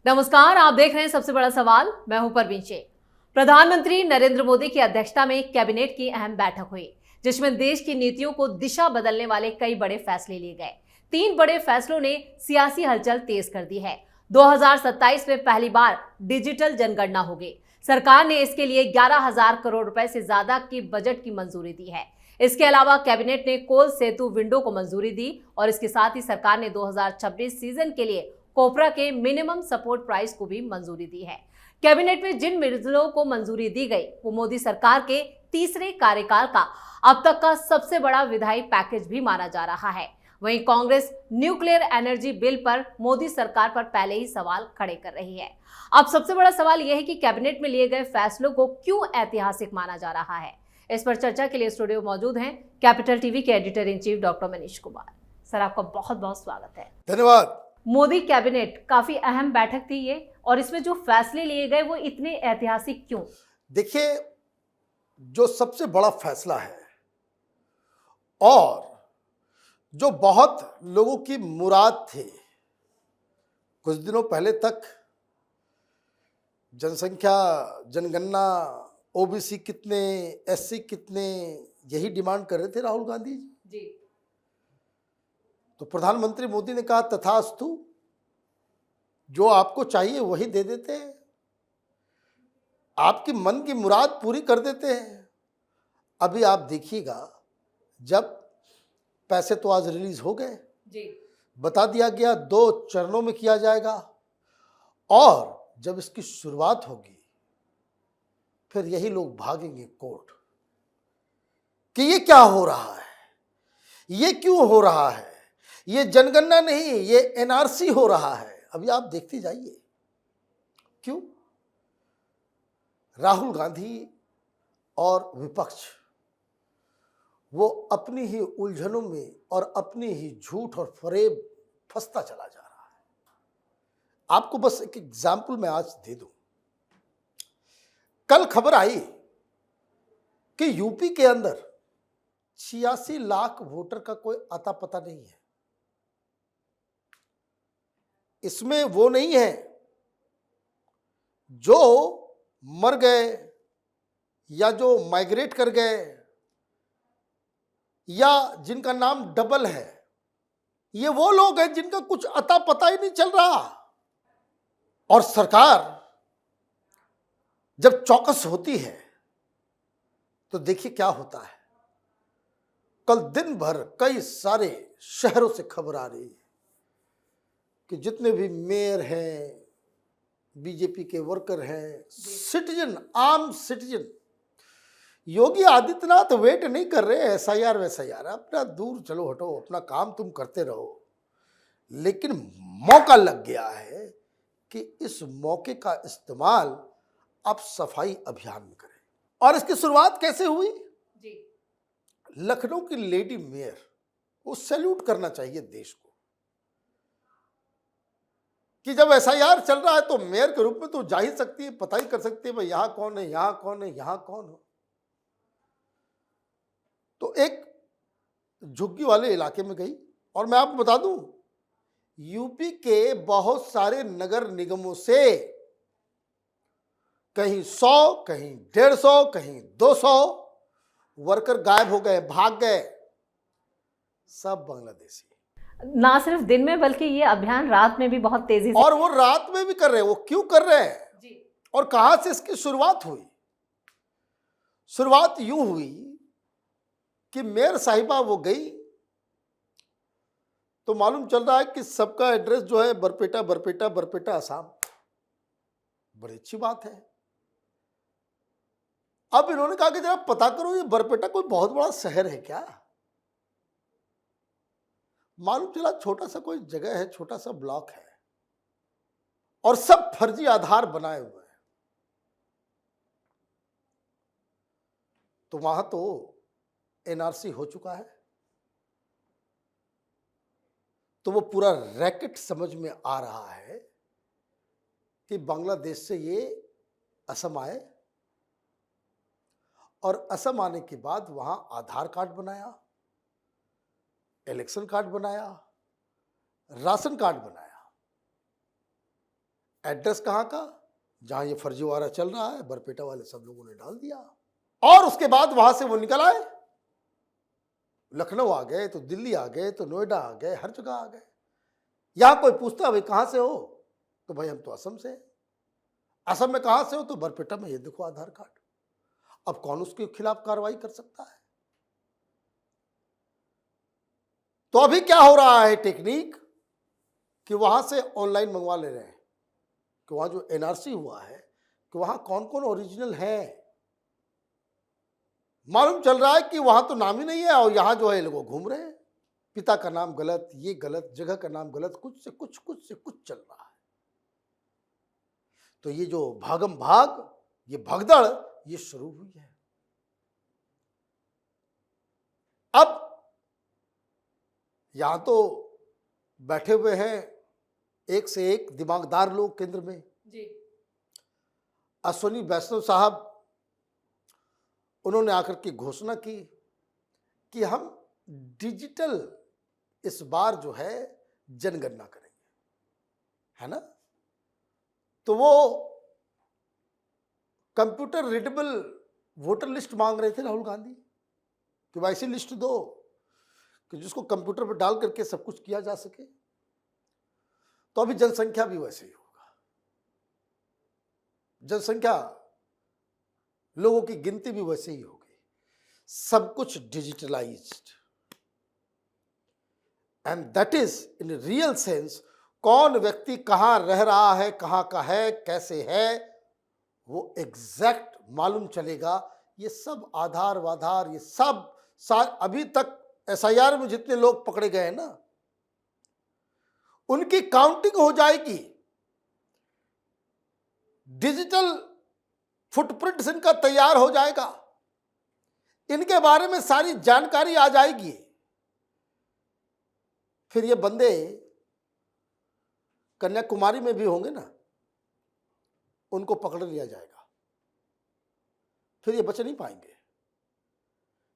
नमस्कार, आप देख रहे हैं सबसे बड़ा सवाल। मैं हूं परवीन शेख। प्रधानमंत्री नरेंद्र मोदी की अध्यक्षता में कैबिनेट की अहम बैठक हुई, जिसमें देश की नीतियों को दिशा बदलने वाले कई बड़े फैसले लिए गए। 3 बड़े फैसलों ने सियासी हलचल तेज कर दी है। 2027 में पहली बार डिजिटल जनगणना होगी। सरकार ने इसके लिए 11,000 करोड़ रुपए से ज्यादा की बजट की मंजूरी दी है। इसके अलावा कैबिनेट ने कोल सेतु विंडो को मंजूरी दी और इसके साथ ही सरकार ने 2026 सीजन के लिए कोपरा के मिनिमम सपोर्ट प्राइस को भी मंजूरी दी है। कैबिनेट में जिन बिलों को मंजूरी दी गई वो मोदी सरकार के तीसरे कार्यकाल का अब तक का सबसे बड़ा विधायी पैकेज भी माना जा रहा है। वहीं कांग्रेस न्यूक्लियर एनर्जी बिल पर मोदी सरकार पर पहले ही सवाल खड़े कर रही है। अब सबसे बड़ा सवाल यह है कि कैबिनेट में लिए गए फैसलों को क्यों ऐतिहासिक माना जा रहा है। इस पर चर्चा के लिए स्टूडियो मौजूद हैं कैपिटल टीवी के editor in chief doctor Manish Kumar. Sir, आपका बहुत बहुत स्वागत है। धन्यवाद। मोदी कैबिनेट काफी अहम बैठक थी ये, और इसमें जो फैसले लिए गए वो इतने ऐतिहासिक क्यों? देखिए, जो सबसे बड़ा फैसला है और जो बहुत लोगों की मुराद थी, कुछ दिनों पहले तक जनसंख्या जनगणना, ओबीसी कितने, एससी कितने, यही डिमांड कर रहे थे राहुल गांधी जी। तो प्रधानमंत्री मोदी ने कहा तथास्तु, जो आपको चाहिए वही दे देते हैं, आपकी मन की मुराद पूरी कर देते हैं। अभी आप देखिएगा, जब पैसे तो आज रिलीज हो गए जी, बता दिया गया 2 चरणों में किया जाएगा, और जब इसकी शुरुआत होगी फिर यही लोग भागेंगे कोर्ट कि ये क्या हो रहा है, ये क्यों हो रहा है, ये जनगणना नहीं, ये एनआरसी हो रहा है। अभी आप देखते जाइए क्यों राहुल गांधी और विपक्ष वो अपनी ही उलझनों में और अपनी ही झूठ और फरेब फंसता चला जा रहा है। आपको बस एक एग्जाम्पल मैं आज दे दूं। कल खबर आई कि यूपी के अंदर 86 लाख वोटर का कोई अता पता नहीं है। इसमें वो नहीं है जो मर गए या जो माइग्रेट कर गए या जिनका नाम डबल है। ये वो लोग हैं जिनका कुछ अता पता ही नहीं चल रहा। और सरकार जब चौकस होती है तो देखिए क्या होता है। कल दिन भर कई सारे शहरों से खबर आ रही है कि जितने भी मेयर हैं, बीजेपी के वर्कर हैं, सिटीजन, आम सिटीजन, योगी आदित्यनाथ वेट नहीं कर रहे एसआईआर वैसआईआर, अपना दूर चलो, हटो, अपना काम तुम करते रहो। लेकिन मौका लग गया है कि इस मौके का इस्तेमाल आप सफाई अभियान में करें। और इसकी शुरुआत कैसे हुई जी? लखनऊ की लेडी मेयर, वो सैल्यूट करना चाहिए देश को कि जब एसआईआर चल रहा है तो मेयर के रूप में तो जा ही सकती है, पता ही कर सकती है भाई यहां कौन है, यहां कौन है, यहां कौन हो। तो एक झुग्गी वाले इलाके में गई, और मैं आपको बता दूं, यूपी के बहुत सारे नगर निगमों से कहीं 100, कहीं 150, कहीं 200 वर्कर गायब हो गए, भाग गए, सब बांग्लादेशी। ना सिर्फ दिन में बल्कि ये अभियान रात में भी बहुत तेजी से, और वो रात में भी कर रहे हैं। वो क्यों कर रहे हैं जी? और कहां से इसकी शुरुआत हुई? शुरुआत यूं हुई कि मेयर साहिबा वो गई तो मालूम चल रहा है कि सबका एड्रेस जो है बरपेटा, बरपेटा, बरपेटा, असम। बड़ी अच्छी बात है। अब इन्होंने कहा कि जरा पता करो ये बरपेटा कोई बहुत बड़ा शहर है क्या? मालूम चला छोटा सा कोई जगह है, छोटा सा ब्लॉक है, और सब फर्जी आधार बनाए हुए हैं। तो वहां तो एनआरसी हो चुका है। तो वो पूरा रैकेट समझ में आ रहा है कि बांग्लादेश से ये असम आए, और असम आने के बाद वहां आधार कार्ड बनाया, इलेक्शन कार्ड बनाया, राशन कार्ड बनाया, एड्रेस कहाँ का, जहां ये फर्जीवाड़ा चल रहा है, बरपेटा वाले सब लोगों ने डाल दिया। और उसके बाद वहां से वो निकल आए, लखनऊ आ गए, तो दिल्ली आ गए, तो नोएडा आ गए, हर जगह आ गए। यहां कोई पूछता भाई कहां से हो, तो भाई हम तो असम से हैं। असम में कहां से हो, तो बरपेटा में, ये देखो आधार कार्ड। अब कौन उसके खिलाफ कार्रवाई कर सकता है? तो अभी क्या हो रहा है टेक्निक कि वहां से ऑनलाइन मंगवा ले रहे हैं कि वहां जो एनआरसी हुआ है कि वहां कौन कौन ओरिजिनल है। मालूम चल रहा है कि वहां तो नाम ही नहीं है, और यहां जो है लोग घूम रहे हैं, पिता का नाम गलत, ये गलत, जगह का नाम गलत, कुछ से कुछ, कुछ से कुछ चल रहा है। तो ये जो भागम भाग, ये भगदड़, ये शुरू हुई है। अब यहां तो बैठे हुए हैं एक से एक दिमागदार लोग केंद्र में जी। अश्विनी वैष्णव साहब, उन्होंने आकर के घोषणा की कि हम डिजिटल इस बार जो है जनगणना करेंगे, है ना। तो वो कंप्यूटर रीडेबल वोटर लिस्ट मांग रहे थे राहुल गांधी कि वैसी लिस्ट दो कि जिसको कंप्यूटर पर डाल करके सब कुछ किया जा सके। तो अभी जनसंख्या भी वैसे ही होगा, जनसंख्या, लोगों की गिनती भी वैसे ही होगी, सब कुछ digitalised. And that is in real sense, कौन व्यक्ति कहां रह रहा है, कहां का है, कैसे है, वो एग्जैक्ट मालूम चलेगा। ये सब आधार वाधार, ये सब अभी तक एसआईआर में जितने लोग पकड़े गए हैं ना, उनकी काउंटिंग हो जाएगी, डिजिटल फुटप्रिंट इनका तैयार हो जाएगा, इनके बारे में सारी जानकारी आ जाएगी। फिर ये बंदे कन्याकुमारी में भी होंगे ना, उनको पकड़ लिया जाएगा, फिर ये बच नहीं पाएंगे,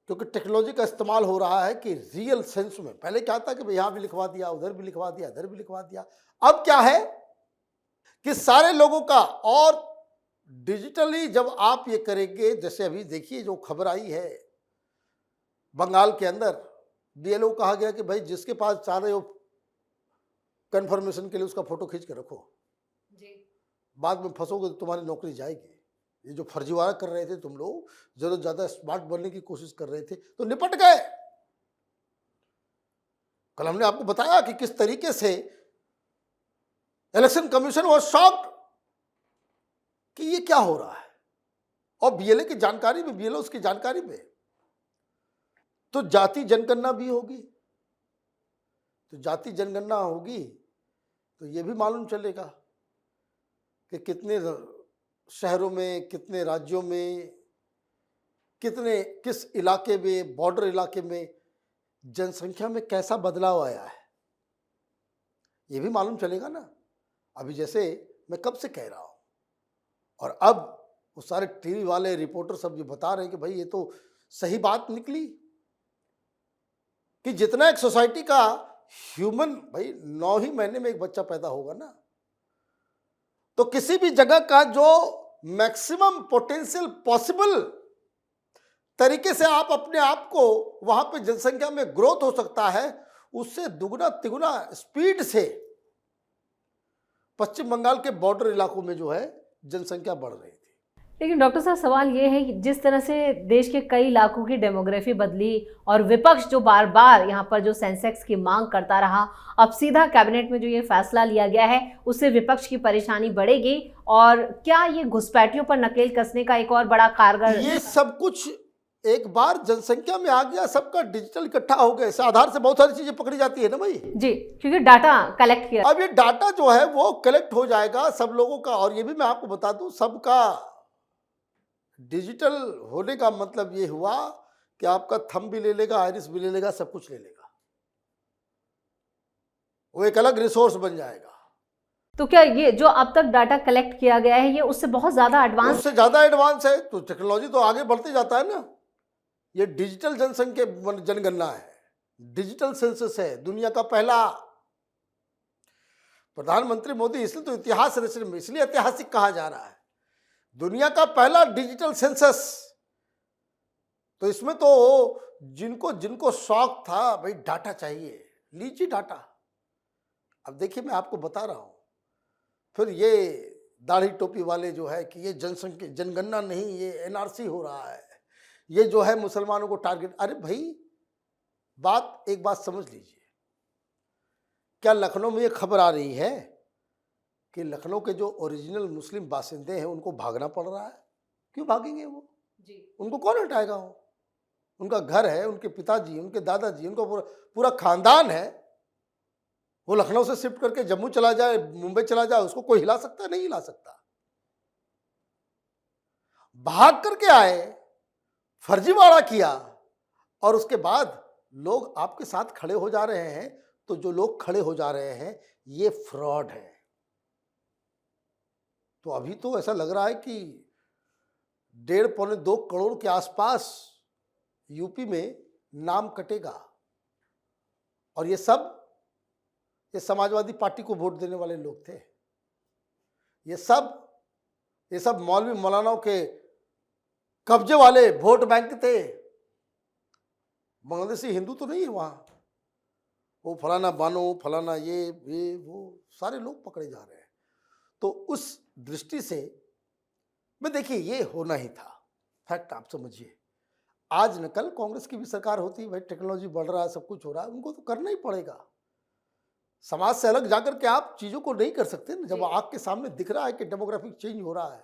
क्योंकि टेक्नोलॉजी का इस्तेमाल हो रहा है कि रियल सेंस में। पहले क्या था कि यहां भी लिखवा दिया, उधर भी लिखवा दिया, इधर भी लिखवा दिया। अब क्या है कि सारे लोगों का, और डिजिटली जब आप ये करेंगे, जैसे अभी देखिए जो खबर आई है बंगाल के अंदर, बीएलओ कहा गया कि भाई जिसके पास चाह रहे हो कंफर्मेशन के लिए उसका फोटो खींच के रखो जी। बाद में फंसोगे तो तुम्हारी नौकरी जाएगी। ये जो फर्जीवाड़ा कर रहे थे तुम लोग, जरूरत ज्यादा स्मार्ट बनने की कोशिश कर रहे थे, तो निपट गए। कल हमने आपको बताया कि किस तरीके से इलेक्शन कमीशन वाज शॉक्ड कि ये क्या हो रहा है, और बीएलए की जानकारी में, बीएलओ उसकी जानकारी में। तो जाति जनगणना भी होगी, तो जाति जनगणना होगी तो ये भी मालूम चलेगा कि कितने शहरों में, कितने राज्यों में, कितने, किस इलाके में, बॉर्डर इलाके में जनसंख्या में कैसा बदलाव आया है, ये भी मालूम चलेगा ना। अभी जैसे मैं कब से कह रहा हूं, और अब वो सारे टीवी वाले रिपोर्टर सब जो बता रहे हैं कि भाई ये तो सही बात निकली कि जितना एक सोसाइटी का ह्यूमन, भाई 9 ही महीने में एक बच्चा पैदा होगा ना, तो किसी भी जगह का जो मैक्सिमम पोटेंशियल पॉसिबल तरीके से आप अपने आप को वहां पे जनसंख्या में ग्रोथ हो सकता है, उससे दुगना तिगुना स्पीड से पश्चिम बंगाल के बॉर्डर इलाकों में जो है जनसंख्या बढ़ रही थी। लेकिन डॉक्टर साहब, सवाल ये है कि जिस तरह से देश के कई इलाकों की डेमोग्राफी बदली और विपक्ष जो बार बार यहाँ पर जो सेंसेक्स की मांग करता रहा, अब सीधा कैबिनेट में जो ये फैसला लिया गया है उससे विपक्ष की परेशानी बढ़ेगी, और क्या ये घुसपैठियों पर नकेल कसने का एक और बड़ा कारगर? ये सब कुछ एक बार जनसंख्या में आ गया, सबका डिजिटल इकट्ठा हो गया, इस आधार से बहुत सारी चीजें पकड़ी जाती है ना भाई जी, क्योंकि डाटा कलेक्ट किया। अब ये डाटा जो है वो कलेक्ट हो जाएगा सब लोगों का। और ये भी मैं आपको बता दूं, सबका डिजिटल होने का मतलब ये हुआ कि आपका थंब भी ले लेगा, आइरिस भी ले लेगा, सब कुछ ले लेगा, वो एक अलग रिसोर्स बन जाएगा। तो क्या ये जो अब तक डाटा कलेक्ट किया गया है ये उससे बहुत ज्यादा एडवांस? उससे ज्यादा एडवांस है, तो टेक्नोलॉजी तो आगे बढ़ते जाता है ना। ये डिजिटल जनसंख्या जनगणना है, डिजिटल सेंसस है, दुनिया का पहला। प्रधानमंत्री मोदी इसलिए तो इतिहास रचने में इसलिए ऐतिहासिक कहा जा रहा है, दुनिया का पहला डिजिटल सेंसस। तो इसमें तो जिनको जिनको शौक था भाई डाटा चाहिए, लीजिए डाटा। अब देखिए मैं आपको बता रहा हूं, फिर ये दाढ़ी टोपी वाले जो है कि ये जनसंख्या जनगणना नहीं, ये एनआरसी हो रहा है, ये जो है मुसलमानों को टारगेट। अरे भाई एक बात समझ लीजिए, क्या लखनऊ में ये खबर आ रही है कि लखनऊ के जो ओरिजिनल मुस्लिम बासिंदे हैं उनको भागना पड़ रहा है? क्यों भागेंगे वो जी? उनको कौन हटाएगा? उनका घर है, उनके पिताजी, उनके दादाजी, उनका पूरा खानदान है। वो लखनऊ से शिफ्ट करके जम्मू चला जाए, मुंबई चला जाए, उसको कोई हिला सकता है? नहीं हिला सकता। भाग करके आए, फर्जीवाड़ा किया और उसके बाद लोग आपके साथ खड़े हो जा रहे हैं। तो जो लोग खड़े हो जा रहे हैं ये फ्रॉड है। तो अभी तो ऐसा लग रहा है कि 1.5-2 करोड़ के आसपास यूपी में नाम कटेगा और ये समाजवादी पार्टी को वोट देने वाले लोग थे। ये सब मौलवी मौलानाओं के कब्जे वाले वोट बैंक थे। बांग्लादेशी हिंदू तो नहीं है वहां, वो फलाना बानो, फलाना ये वो सारे लोग पकड़े जा रहे हैं। तो उस दृष्टि से मैं देखिए ये होना ही था, फैक्ट आप समझिए। आज न कल कांग्रेस की भी सरकार होती, भाई टेक्नोलॉजी बढ़ रहा है, सब कुछ हो रहा है, उनको तो करना ही पड़ेगा। समाज से अलग जाकर के आप चीज़ों को नहीं कर सकते ना। जब आँख के सामने दिख रहा है कि डेमोग्राफिक चेंज हो रहा है,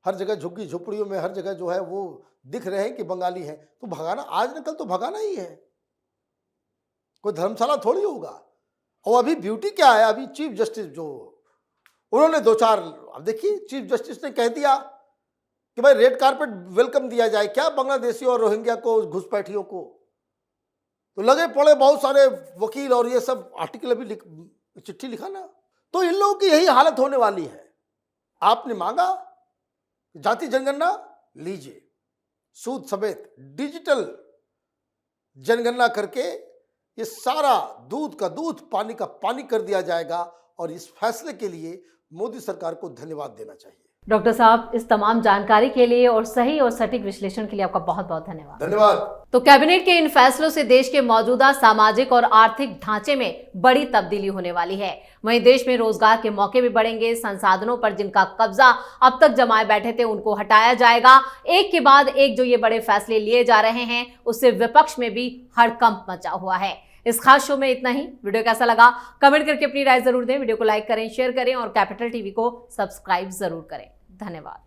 हर जगह झुग्गी झोपड़ियों में हर जगह जो है वो दिख रहे हैं कि बंगाली हैं, तो भगाना आज न कल तो भगाना ही है। कोई धर्मशाला थोड़ी होगा। और अभी ब्यूटी क्या है, अभी चीफ जस्टिस जो उन्होंने 2-4, अब देखिए चीफ जस्टिस ने कह दिया कि भाई रेड कारपेट वेलकम दिया जाए क्या बांग्लादेशी और रोहिंग्या को, घुसपैठियों को। तो लगे पड़े बहुत सारे वकील और ये सब आर्टिकल अभी चिट्ठी लिखा ना। तो इन लोगों की यही हालत होने वाली है। आपने मांगा जाति जनगणना, लीजिए सूद समेत डिजिटल जनगणना करके ये सारा दूध का दूध, पानी का पानी कर दिया जाएगा। और इस फैसले के लिए मोदी सरकार को धन्यवाद देना चाहिए। डॉक्टर साहब, इस तमाम जानकारी के लिए और सही और सटीक विश्लेषण के लिए आपका बहुत बहुत धन्यवाद। धन्यवाद। तो कैबिनेट के इन फैसलों से देश के मौजूदा सामाजिक और आर्थिक ढांचे में बड़ी तब्दीली होने वाली है। वहीं देश में रोजगार के मौके भी बढ़ेंगे। संसाधनों पर जिनका कब्जा अब तक जमाए बैठे थे उनको हटाया जाएगा। एक के बाद एक जो ये बड़े फैसले लिए जा रहे हैं उससे विपक्ष में भी हड़कंप मचा हुआ है। इस खास शो में इतना ही। वीडियो कैसा लगा कमेंट करके अपनी राय जरूर दें। वीडियो को लाइक करें, शेयर करें और कैपिटल टीवी को सब्सक्राइब जरूर करें। धन्यवाद।